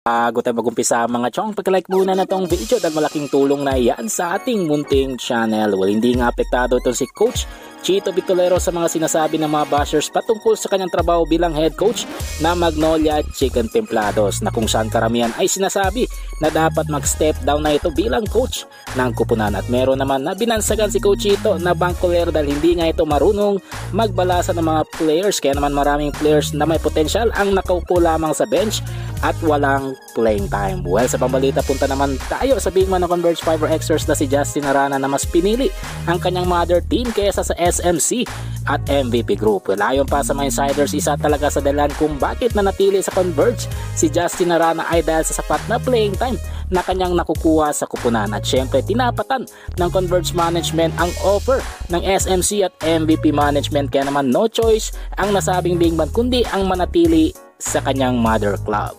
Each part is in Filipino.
Bago tayo mag-umpisa mga chong, pag-like muna na tong video dahil malaking tulong na yan sa ating munting channel. Well, hindi nga apektado itong si Coach Chito Victorero sa mga sinasabi ng mga bashers patungkol sa kanyang trabaho bilang head coach na Magnolia Chicken Templados, na kung saan karamihan ay sinasabi na dapat mag-step down na ito bilang coach ng kupunan. At meron naman na binansagan si Coach Chito na bangkolero dahil hindi nga ito marunong magbalasa ng mga players, kaya naman maraming players na may potensyal ang nakaupo lamang sa bench at walang playing time. Well, sa pambalita punta naman tayo sa big man ng Converge Fiber Xers na si Justin Arana na mas pinili ang kanyang mother team kaysa sa SMC at MVP Group. Well, ayon pa sa mga insiders, isa talaga sa dahilan kung bakit nanatili sa Converge si Justin Arana ay dahil sa sapat na playing time na kanyang nakukuha sa kupunan. At syempre tinapatan ng Converge Management ang offer ng SMC at MVP Management, kaya naman no choice ang nasabing big man kundi ang manatili sa kanyang mother club.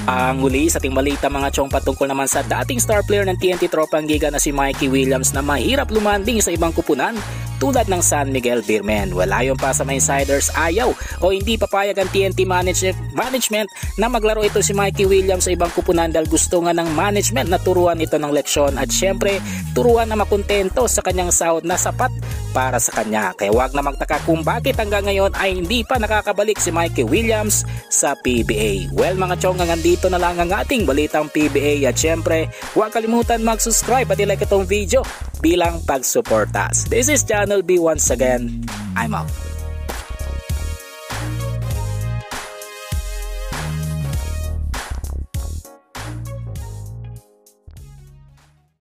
Ang huli sa ating balita mga chong patungkol naman sa dating star player ng TNT Tropang Giga na si Mikey Williams na mahirap lumanding sa ibang kupunan tulad ng San Miguel Beermen. Well, ayon pa sa mga insiders, ayaw o hindi papayag ang TNT management na maglaro ito si Mikey Williams sa ibang kupunan dahil gusto nga ng management na turuan ito ng leksyon at syempre turuan na makontento sa kanyang sahod na sapat para sa kanya. Kaya wag na magtaka kung bakit hanggang ngayon ay hindi pa nakakabalik si Mikey Williams sa PBA. Well mga chong, hanggang dito na lang ang ating balitang PBA at syempre huwag kalimutan mag-subscribe at i-like itong video bilang pagsuportas. This is Channel B once again. I'm out.